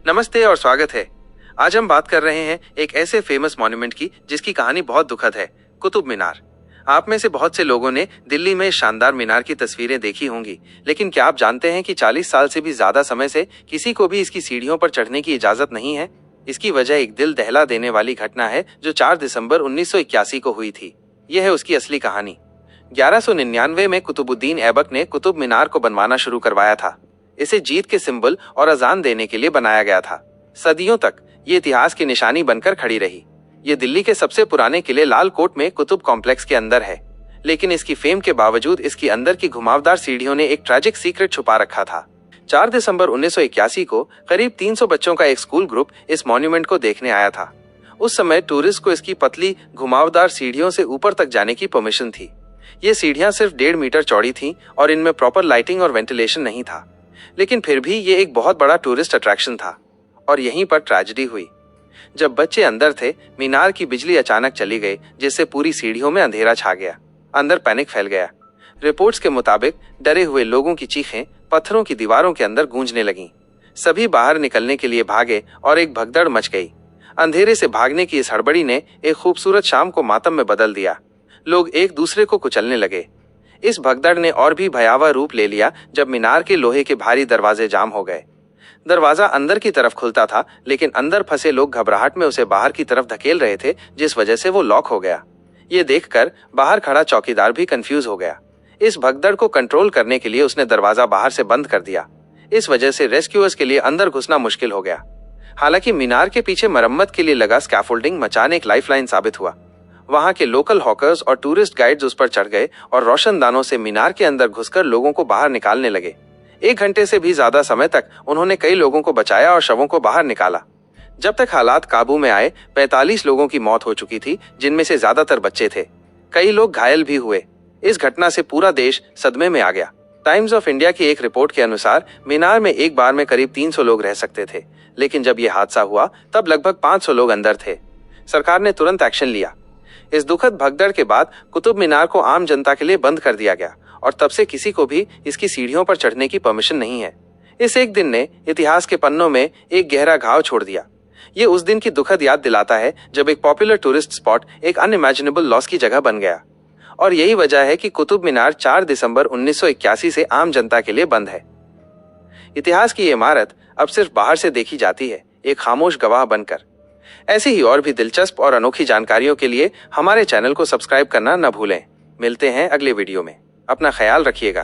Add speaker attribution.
Speaker 1: नमस्ते और स्वागत है। आज हम बात कर रहे हैं एक ऐसे फेमस मॉन्यूमेंट की जिसकी कहानी बहुत दुखद है, कुतुब मीनार। आप में से बहुत से लोगों ने दिल्ली में शानदार मीनार की तस्वीरें देखी होंगी, लेकिन क्या आप जानते हैं कि 40 साल से भी ज्यादा समय से किसी को भी इसकी सीढ़ियों पर चढ़ने की इजाजत नहीं है। इसकी वजह एक दिल दहला देने वाली घटना है जो 4 दिसंबर 1981 को हुई थी। यह है उसकी असली कहानी। 1199 में कुतुबुद्दीन ऐबक ने कुतुब मीनार को बनवाना शुरू करवाया था। इसे जीत के सिंबल और अजान देने के लिए बनाया गया था। सदियों तक ये इतिहास की निशानी बनकर खड़ी रही। ये दिल्ली के सबसे पुराने किले लाल कोट में कुतुब कॉम्प्लेक्स के अंदर है, लेकिन इसकी फेम के बावजूद इसकी अंदर की घुमावदार सीढ़ियों ने एक ट्रैजिक सीक्रेट छुपा रखा था। 4 दिसंबर 1981 को करीब 300 बच्चों का एक स्कूल ग्रुप इस मॉन्यूमेंट को देखने आया था। उस समय टूरिस्ट को इसकी पतली घुमावदार सीढ़ियों से ऊपर तक जाने की परमिशन थी। ये सीढ़ियां सिर्फ 1.5 मीटर चौड़ी थीं और इनमें प्रॉपर लाइटिंग और वेंटिलेशन नहीं था, लेकिन फिर भी ये एक बहुत बड़ा टूरिस्ट अट्रैक्शन था। और यहीं पर ट्रेजेडी हुई। जब बच्चे अंदर थे, मीनार की बिजली अचानक चली गई, जिससे पूरी सीढ़ियों में अंधेरा छा गया। अंदर पैनिक फैल गया। रिपोर्ट्स के मुताबिक डरे हुए लोगों की चीखें पत्थरों की दीवारों के अंदर गूंजने लगीं। सभी बाहर निकलने के लिए भागे और एक भगदड़ मच गई। अंधेरे से भागने की इस हड़बड़ी ने एक खूबसूरत शाम को मातम में बदल दिया। लोग एक दूसरे को कुचलने लगे। इस भगदड़ ने और भी भयावह रूप ले लिया जब मीनार के लोहे के भारी दरवाजे जाम हो गए। दरवाजा अंदर की तरफ खुलता था, लेकिन अंदर फंसे लोग घबराहट में उसे बाहर की तरफ धकेल रहे थे, जिस वजह से वो लॉक हो गया। ये देखकर बाहर खड़ा चौकीदार भी कंफ्यूज हो गया। इस भगदड़ को कंट्रोल करने के लिए उसने दरवाजा बाहर से बंद कर दिया। इस वजह से रेस्क्यूअर्स के लिए अंदर घुसना मुश्किल हो गया। हालांकि मीनार के पीछे मरम्मत के लिए लगा स्कैफोल्डिंग मचान एक लाइफलाइन साबित हुआ। वहां के लोकल हॉकर्स और टूरिस्ट गाइड्स उस पर चढ़ गए और रोशनदानों से मीनार के अंदर घुसकर लोगों को बाहर निकालने लगे। 1 घंटे से भी ज्यादा समय तक उन्होंने कई लोगों को बचाया और शवों को बाहर निकाला। जब तक हालात काबू में आए, 45 लोगों की मौत हो चुकी थी, जिनमें से ज्यादातर बच्चे थे। कई लोग घायल भी हुए। इस घटना से पूरा देश सदमे में आ गया। टाइम्स ऑफ इंडिया की एक रिपोर्ट के अनुसार मीनार में एक बार में करीब 300 लोग रह सकते थे, लेकिन जब यह हादसा हुआ तब लगभग 500 लोग अंदर थे। सरकार ने तुरंत एक्शन लिया। इस दुखद भगदड़ के बाद कुतुब मीनार को आम जनता के लिए बंद कर दिया गया और तब से किसी को भी इसकी सीढ़ियों पर चढ़ने की परमिशन नहीं है। इस एक दिन ने इतिहास के पन्नों में एक गहरा घाव छोड़ दिया। ये उस दिन की दुखद याद दिलाता है जब एक पॉपुलर टूरिस्ट स्पॉट एक अनइमेजिनेबल लॉस की जगह बन गया। और यही वजह है कि कुतुब मीनार 4 दिसंबर 1981 से आम जनता के लिए बंद है। इतिहास की ये इमारत अब सिर्फ बाहर से देखी जाती है, एक खामोश गवाह बनकर। ऐसी ही और भी दिलचस्प और अनोखी जानकारियों के लिए हमारे चैनल को सब्सक्राइब करना न भूलें। मिलते हैं अगले वीडियो में। अपना ख्याल रखिएगा।